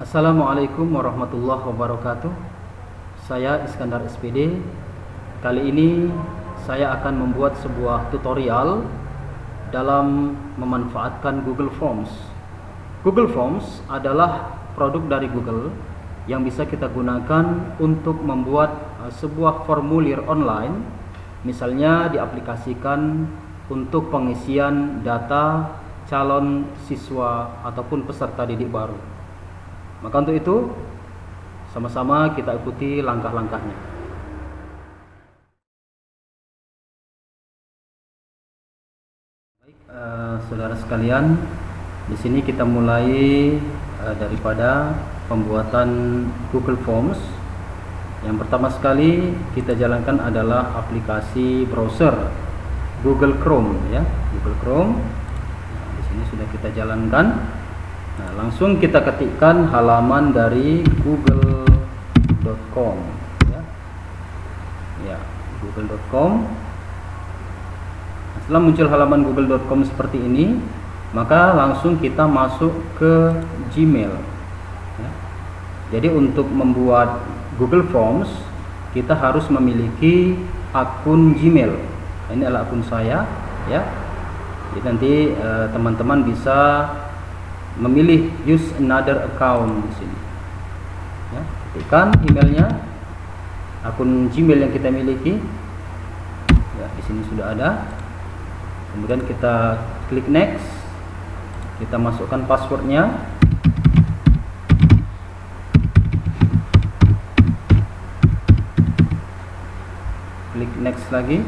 Assalamualaikum warahmatullahi wabarakatuh. Saya Iskandar SPD. Kali ini saya akan membuat sebuah tutorial dalam memanfaatkan Google Forms. Google Forms adalah produk dari Google yang bisa kita gunakan untuk membuat sebuah formulir online, misalnya diaplikasikan untuk pengisian data calon siswa ataupun peserta didik baru. Maka untuk itu, sama-sama kita ikuti langkah-langkahnya. Baik, saudara sekalian, di sini kita mulai daripada pembuatan Google Forms. Yang pertama sekali kita jalankan adalah aplikasi browser Google Chrome, ya, Google Chrome. Nah, di sini sudah kita jalankan. Nah, langsung kita ketikkan halaman dari google.com, ya, google.com. Nah, setelah muncul halaman google.com seperti ini, maka langsung kita masuk ke Gmail, ya. Jadi untuk membuat Google Forms kita harus memiliki akun Gmail. Ini adalah akun saya, ya. Jadi nanti teman-teman bisa memilih use another account di sini. Ya, ketikkan emailnya, akun Gmail yang kita miliki. Ya, di sini sudah ada. Kemudian kita klik next. Kita masukkan passwordnya. Klik next lagi.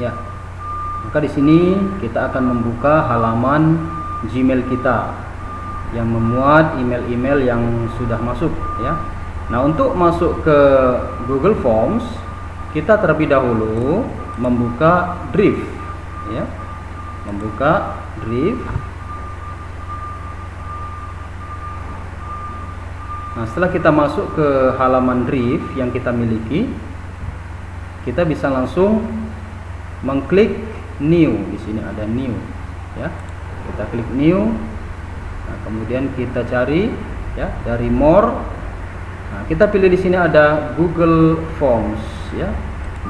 Ya. Maka di sini kita akan membuka halaman Gmail kita yang memuat email-email yang sudah masuk, ya. Nah, untuk masuk ke Google Forms, kita terlebih dahulu membuka Drive, ya. Membuka Drive. Nah, setelah kita masuk ke halaman Drive yang kita miliki, kita bisa langsung mengklik new. Di sini ada new, ya. Kita klik new. Nah, kemudian kita cari, ya, dari more. Nah, kita pilih di sini ada Google Forms, ya.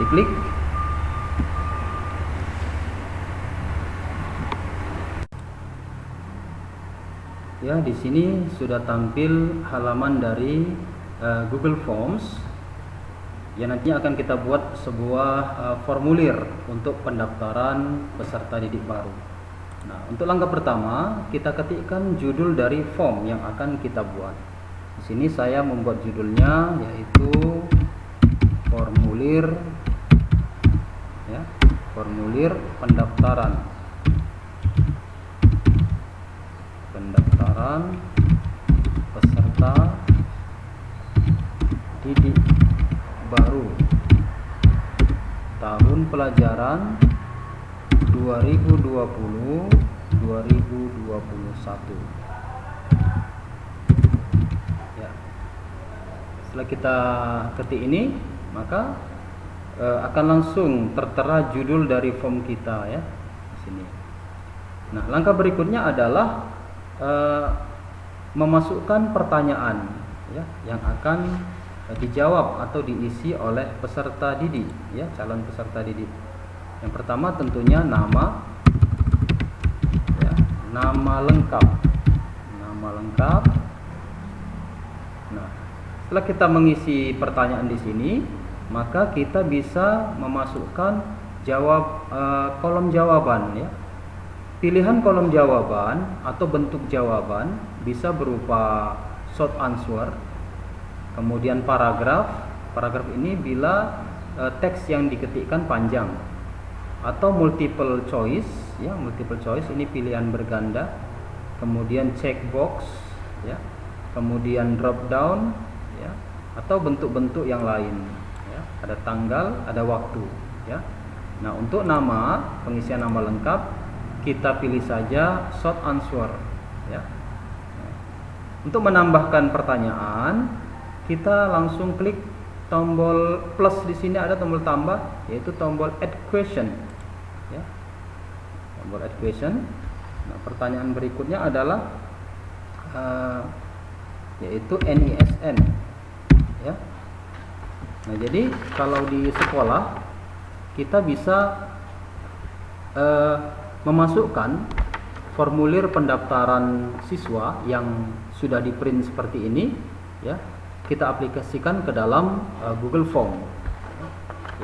Diklik. Ya, di sini sudah tampil halaman dari Google Forms yang nantinya akan kita buat sebuah formulir untuk pendaftaran peserta didik baru. Nah, untuk langkah pertama kita ketikkan judul dari form yang akan kita buat. Di sini saya membuat judulnya yaitu formulir, ya, formulir pendaftaran peserta didik baru tahun pelajaran 2020-2021. Ya. Setelah kita ketik ini, maka akan langsung tertera judul dari form kita, ya, di sini. Nah, langkah berikutnya adalah memasukkan pertanyaan, ya, yang akan dijawab atau diisi oleh peserta didik, ya, calon peserta didik. Yang pertama tentunya nama, ya, nama lengkap. Nah, setelah kita mengisi pertanyaan di sini, maka kita bisa memasukkan kolom jawaban, ya. Pilihan kolom jawaban atau bentuk jawaban bisa berupa short answer. Kemudian paragraf ini bila teks yang diketikkan panjang, atau multiple choice, ya, multiple choice ini pilihan berganda. Kemudian checkbox, ya, kemudian drop down, ya, atau bentuk-bentuk yang lain, ya, ada tanggal, ada waktu, ya. Nah, untuk nama, pengisian nama lengkap kita pilih saja short answer, ya. Untuk menambahkan pertanyaan, kita langsung klik tombol plus. Di sini ada tombol tambah, yaitu tombol add question, ya. Tombol add question. Nah, pertanyaan berikutnya adalah yaitu NISN, ya. Nah, jadi kalau di sekolah kita bisa memasukkan formulir pendaftaran siswa yang sudah di print seperti ini, ya, kita aplikasikan ke dalam Google Form.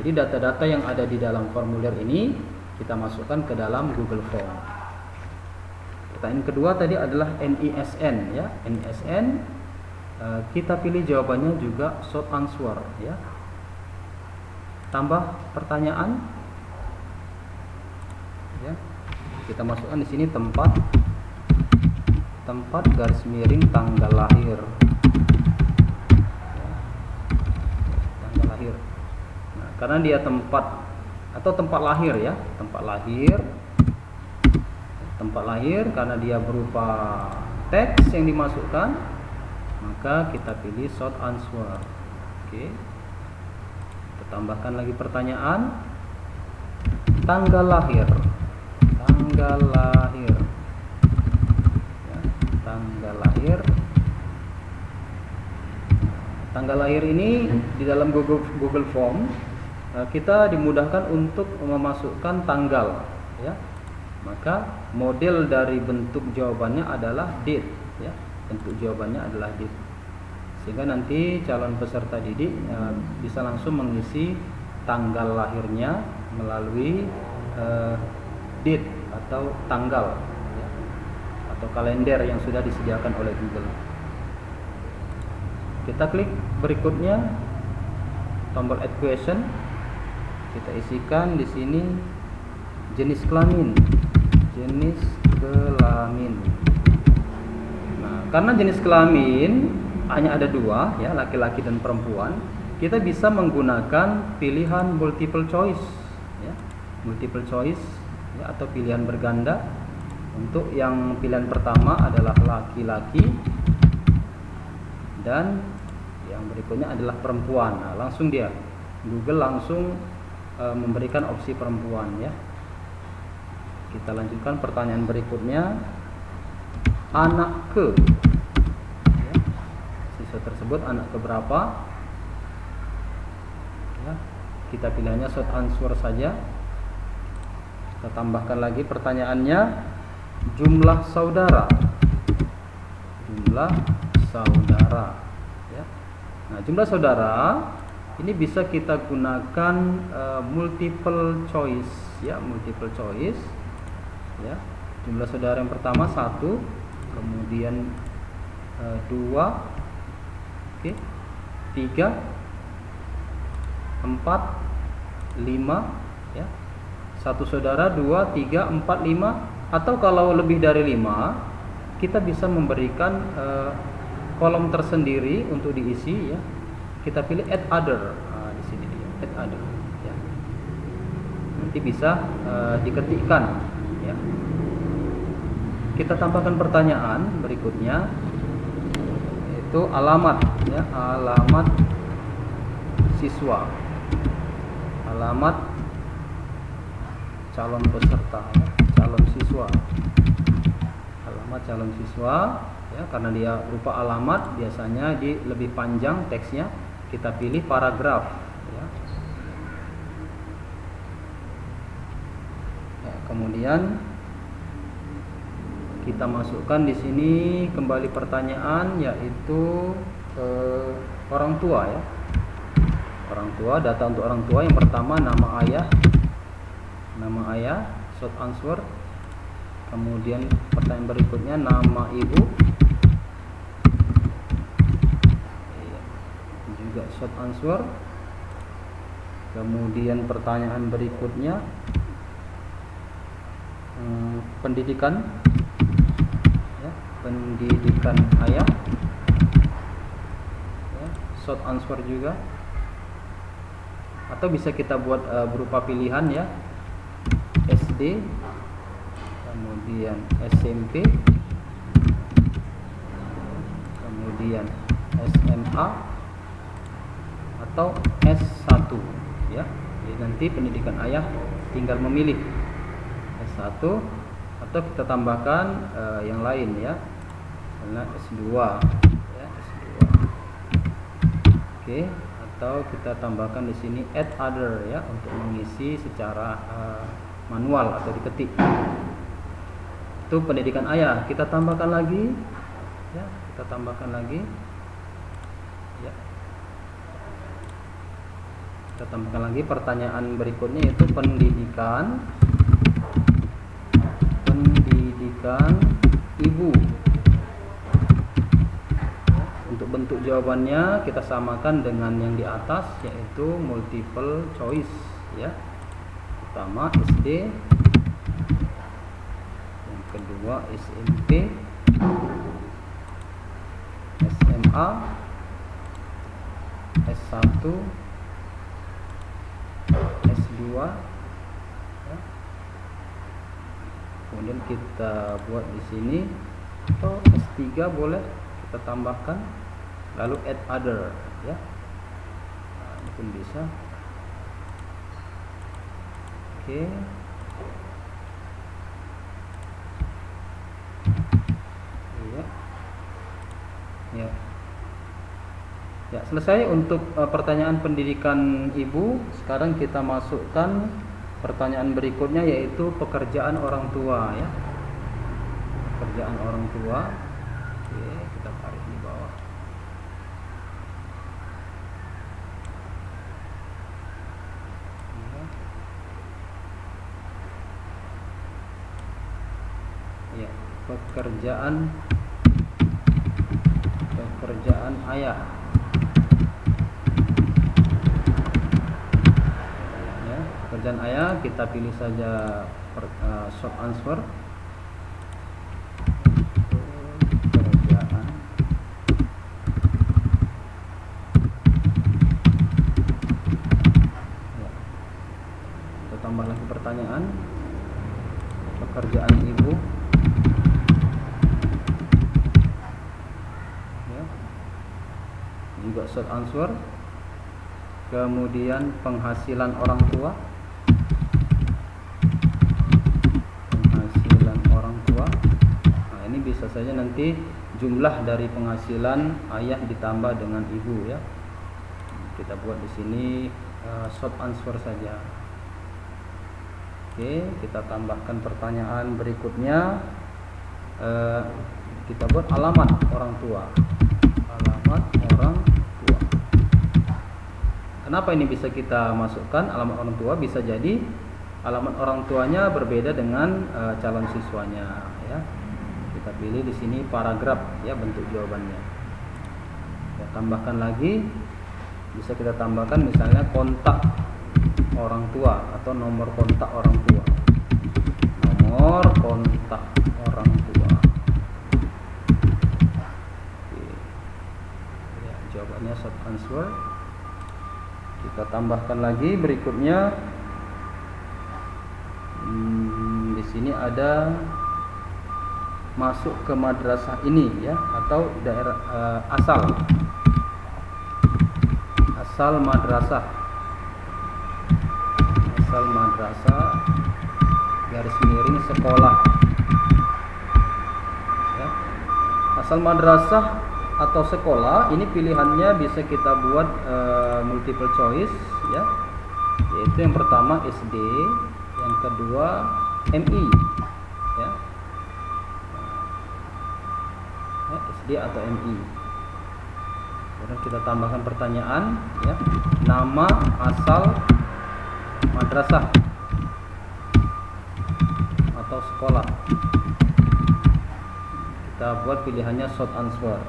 Jadi data-data yang ada di dalam formulir ini kita masukkan ke dalam Google Form. Pertanyaan kedua tadi adalah NISN, ya. NISN kita pilih jawabannya juga short answer, ya. Tambah pertanyaan, ya. Kita masukkan di sini tempat garis miring tanggal lahir, ya. Tanggal lahir. Nah, karena dia tempat lahir, ya, tempat lahir karena dia berupa teks yang dimasukkan, maka kita pilih short answer. Oke. Kita tambahkan lagi pertanyaan. Tanggal lahir. Ya, tanggal lahir. Tanggal lahir ini di dalam Google Form kita dimudahkan untuk memasukkan tanggal, ya. Maka model dari bentuk jawabannya adalah date, ya. Bentuk jawabannya adalah date, sehingga nanti calon peserta didik bisa langsung mengisi tanggal lahirnya melalui date atau tanggal, ya, atau kalender yang sudah disediakan oleh Google. Kita klik berikutnya tombol add question, kita isikan di sini jenis kelamin. Karena jenis kelamin hanya ada dua, ya, laki-laki dan perempuan, kita bisa menggunakan pilihan multiple choice, ya, ya, atau pilihan berganda. Untuk yang pilihan pertama adalah laki-laki dan yang berikutnya adalah perempuan. Nah, langsung Google langsung memberikan opsi perempuan, ya. Kita lanjutkan pertanyaan berikutnya. Anak ke, ya, siswa tersebut anak keberapa, ya, kita pilihannya short answer saja. Kita tambahkan lagi pertanyaannya, jumlah saudara, ya. Nah, jumlah saudara ini bisa kita gunakan multiple choice, ya. Jumlah saudara yang pertama 1, kemudian 2, 3, 4, 5, ya. Satu saudara 2, 3, 4, 5, atau kalau lebih dari 5 kita bisa memberikan kolom tersendiri untuk diisi, ya. Kita pilih add other. Nah, di sini dia add other, ya. Nanti bisa diketikkan, ya. Kita tambahkan pertanyaan berikutnya, yaitu alamat, ya, alamat siswa, alamat calon peserta, ya, calon siswa, alamat calon siswa, ya. Karena dia berupa alamat, biasanya lebih panjang teksnya, kita pilih paragraf, ya. Ya, kemudian kita masukkan di sini kembali pertanyaan, yaitu orang tua, ya. Orang tua, data untuk orang tua yang pertama nama ayah, short answer. Kemudian pertanyaan berikutnya nama ibu, juga short answer. Kemudian pertanyaan berikutnya pendidikan, ya, pendidikan ayah, ya, short answer juga. Atau bisa kita buat berupa pilihan, ya, SD, kemudian SMP, kemudian SMA, atau S1, ya. Jadi nanti pendidikan ayah tinggal memilih S1 atau kita tambahkan yang lain ya, misalnya S2 ya, S2. Oke, atau kita tambahkan di sini add other ya, untuk mengisi secara manual atau diketik. Itu pendidikan ayah. Kita tambahkan lagi ya, kita tambahkan lagi ya. Kita tambahkan lagi pertanyaan berikutnya, yaitu pendidikan ibu. Untuk bentuk jawabannya kita samakan dengan yang di atas, yaitu multiple choice ya. Pertama SD, yang kedua SMP, SMA, S1, S2 ya. Kemudian kita buat di sini, atau S3 boleh kita tambahkan, lalu add other ya. Nah, ini pun bisa. Oke. Iya. Ya. Ya, selesai untuk pertanyaan pendidikan ibu. Sekarang kita masukkan pertanyaan berikutnya, yaitu pekerjaan orang tua ya. Pekerjaan orang tua. Oke, kita tarik di bawah. Ya, pekerjaan ayah. Ya, pekerjaan ayah kita pilih saja short answer. Pekerjaan ya. Kita tambah lagi pertanyaan, pekerjaan ibu. Juga short answer. Kemudian penghasilan orang tua. Penghasilan orang tua. Nah, ini bisa saja nanti jumlah dari penghasilan ayah ditambah dengan ibu ya. Kita buat di sini short answer saja. Oke, kita tambahkan pertanyaan berikutnya. Kita buat alamat orang tua. Alamat orang tua. Kenapa ini bisa kita masukkan alamat orang tua? Bisa jadi alamat orang tuanya berbeda dengan calon siswanya ya. Kita pilih di sini paragraf ya, bentuk jawabannya. Kita tambahkan lagi, bisa kita tambahkan misalnya kontak orang tua atau nomor kontak orang tua. Nomor kontak orang tua. Oke. Ya, jawabannya short answer. Kita tambahkan lagi berikutnya. Di sini ada masuk ke madrasah ini ya, atau daerah asal madrasah. Asal madrasah garis miring sekolah ya. Asal madrasah atau sekolah ini pilihannya bisa kita buat multiple choice ya, yaitu yang pertama SD, yang kedua MI ya. SD atau MI. Kemudian kita tambahkan pertanyaan ya, nama asal madrasah atau sekolah. Kita buat pilihannya short answer.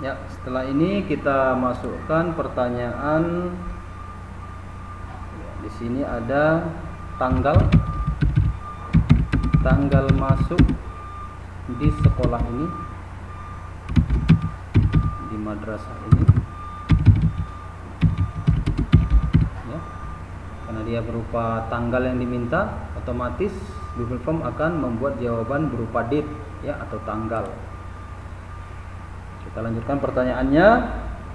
Ya, setelah ini kita masukkan pertanyaan. Di sini ada tanggal masuk di sekolah ini, di madrasah ini ya. Karena dia berupa tanggal yang diminta, otomatis Google Form akan membuat jawaban berupa date ya, atau tanggal. Kita lanjutkan pertanyaannya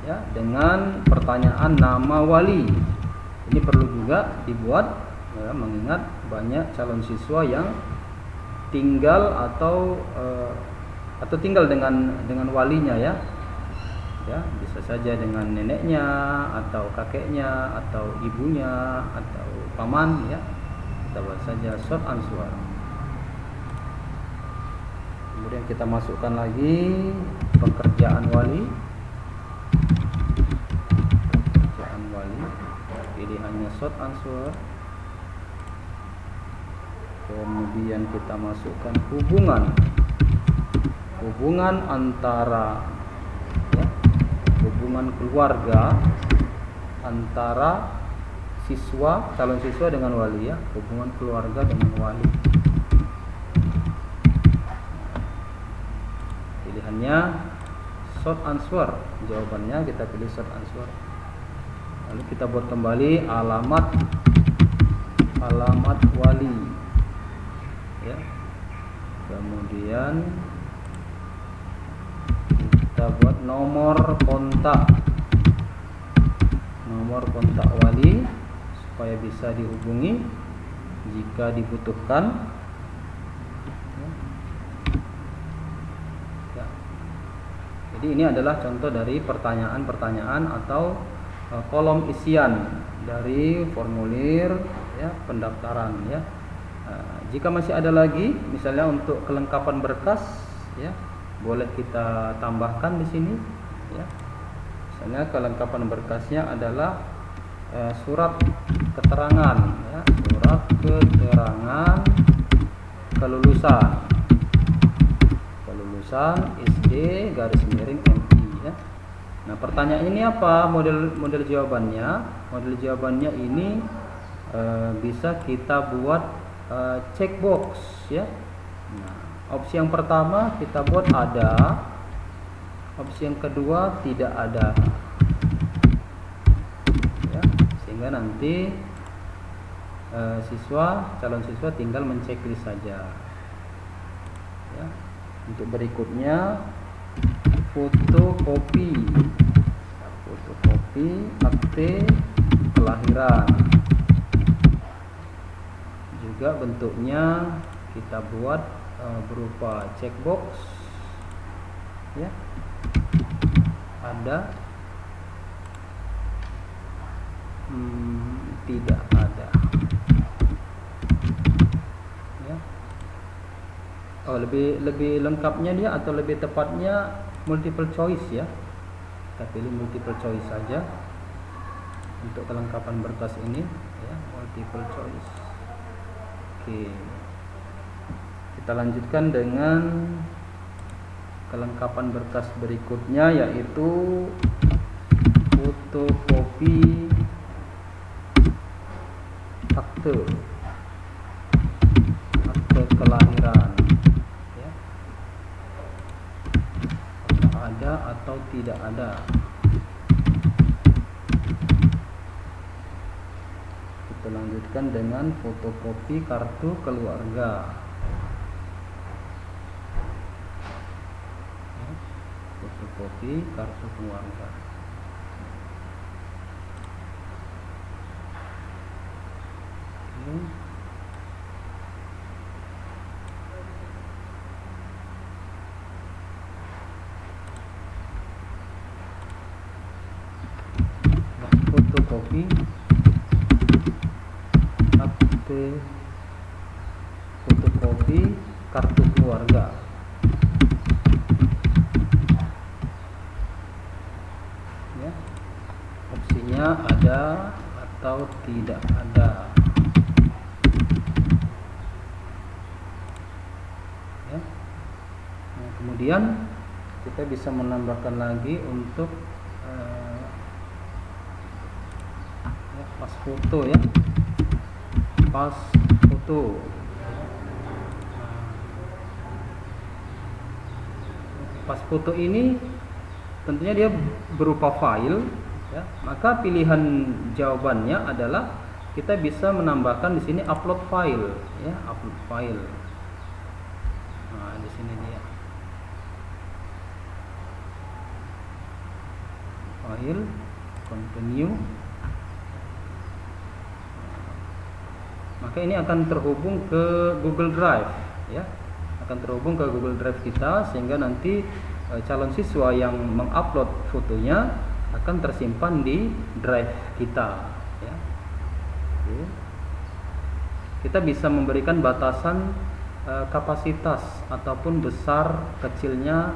ya, dengan pertanyaan nama wali. Ini perlu juga dibuat ya, mengingat banyak calon siswa yang tinggal atau tinggal dengan walinya ya. Ya, bisa saja dengan neneknya atau kakeknya atau ibunya atau paman ya. Kita buat saja short answer. Kemudian kita masukkan lagi pekerjaan wali. Pilihannya short answer. Kemudian kita masukkan hubungan antara ya, hubungan keluarga antara calon siswa dengan wali ya, hubungan keluarga dengan wali. Pilihannya short answer. Jawabannya kita pilih short answer. Lalu kita buat kembali alamat wali ya. Kemudian kita buat nomor kontak wali supaya bisa dihubungi jika dibutuhkan ya. Jadi ini adalah contoh dari pertanyaan-pertanyaan atau kolom isian dari formulir ya, pendaftaran ya. Jika masih ada lagi, misalnya untuk kelengkapan berkas ya, boleh kita tambahkan di sini ya. Misalnya kelengkapan berkasnya adalah surat keterangan ya, surat keterangan kelulusan SD _MI ya. Nah, pertanyaan ini apa model jawabannya? Model jawabannya ini bisa kita buat checkbox ya. Nah, opsi yang pertama kita buat ada, opsi yang kedua tidak ada ya, sehingga nanti calon siswa tinggal menceklis saja ya. Untuk berikutnya fotokopi akte kelahiran, juga bentuknya kita buat berupa checkbox ya, ada tidak ada ya. Lebih lengkapnya dia atau lebih tepatnya multiple choice ya. Kita pilih multiple choice saja untuk kelengkapan berkas ini ya, multiple choice. Oke. Kita lanjutkan dengan kelengkapan berkas berikutnya, yaitu fotokopi akte kelahiran ya. Apakah ada atau tidak ada? Kita lanjutkan dengan fotokopi kartu keluarga ya, fotokopi kartu keluarga. Fotokopi akte fotokopi kartu keluarga ya. Opsinya ada atau tidak ada ya. Nah, kemudian kita bisa menambahkan lagi untuk pas foto ya, pas foto. Pas foto ini tentunya dia berupa file ya, maka pilihan jawabannya adalah kita bisa menambahkan di sini upload file ya, upload file. Nah, di sini dia file, continue. maka ini akan terhubung ke Google Drive, ya, akan terhubung ke Google Drive kita, sehingga nanti calon siswa yang mengupload fotonya akan tersimpan di drive kita, ya. Oke. Kita bisa memberikan batasan kapasitas ataupun besar kecilnya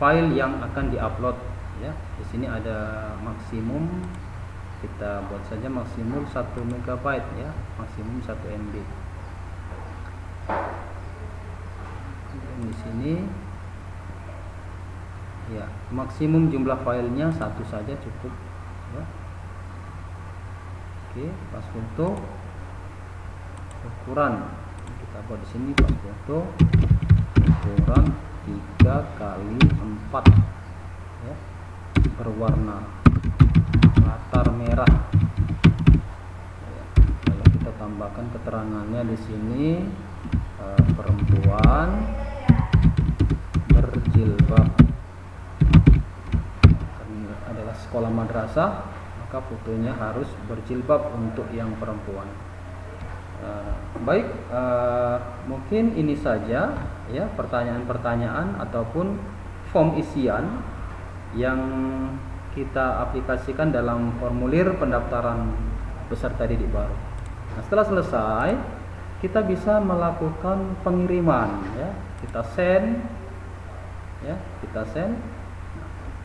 file yang akan diupload, ya. Di sini ada maksimum, kita buat saja maksimum 1 MB, ya, maksimum 1 MB. Dan di sini ya maksimum jumlah filenya 1 saja cukup, ya. Oke, pas foto ukuran kita buat di sini, pas foto ukuran 3x4, ya, berwarna latar merah, ya. Lalu kita tambahkan keterangannya di sini, perempuan berjilbab. Ini adalah sekolah madrasah, maka fotonya harus berjilbab untuk yang perempuan. Baik, mungkin ini saja, ya, pertanyaan-pertanyaan ataupun form isian yang kita aplikasikan dalam formulir pendaftaran peserta didik baru. Nah, setelah selesai, kita bisa melakukan pengiriman, ya. Kita send, ya,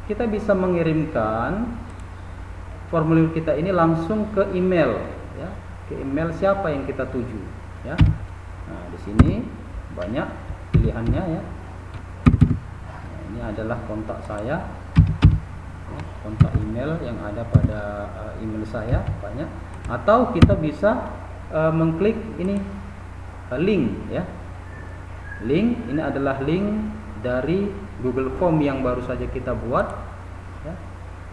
kita bisa mengirimkan formulir kita ini langsung ke email, ya, ke email siapa yang kita tuju, ya. Nah, di sini banyak pilihannya, ya. Nah, ini adalah kontak saya, ya, kontak email yang ada pada email saya banyak. Atau kita bisa mengklik ini link, ya. Link ini adalah link dari Google Form yang baru saja kita buat, ya.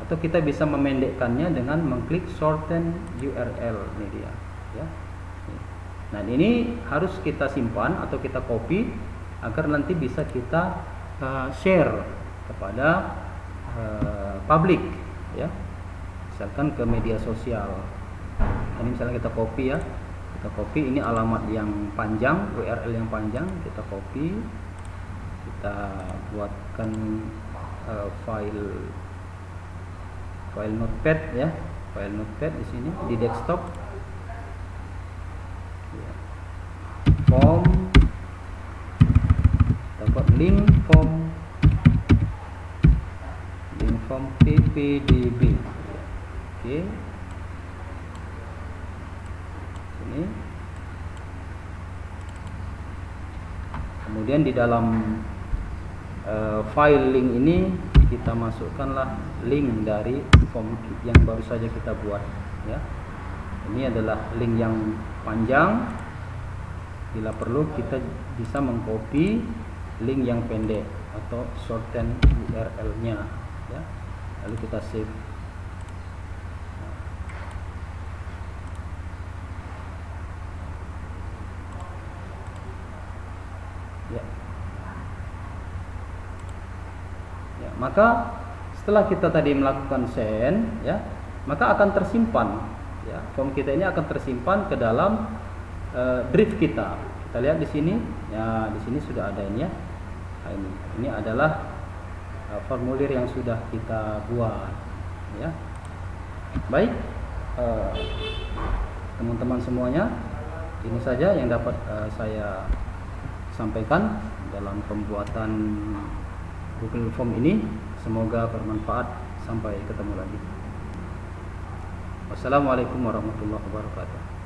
Atau kita bisa memendekkannya dengan mengklik shorten URL, ini dia, ya. Nah, ini harus kita simpan atau kita copy agar nanti bisa kita share kepada publik, ya, misalkan ke media sosial. Ini misalnya kita copy, ya, kita copy ini alamat yang panjang, URL yang panjang, kita copy, kita buatkan file notepad, ya, file notepad di sini di desktop, ya. Form, dapat link form PPDB, oke. Ini kemudian di dalam file link ini kita masukkanlah link dari form yang baru saja kita buat, ya. Ini adalah link yang panjang, bila perlu kita bisa mengcopy link yang pendek atau shorten URL-nya, ya. Lalu kita save. Ya. Ya, maka setelah kita tadi melakukan send, ya, maka akan tersimpan, ya, form kita ini akan tersimpan ke dalam drive kita. Kita lihat di sini, ya, di sini sudah ada ini, ya. Nah, ini adalah formulir yang sudah kita buat, ya. Baik, teman-teman semuanya, ini saja yang dapat saya sampaikan dalam pembuatan Google Form ini. Semoga bermanfaat. Sampai ketemu lagi. Wassalamualaikum warahmatullahi wabarakatuh.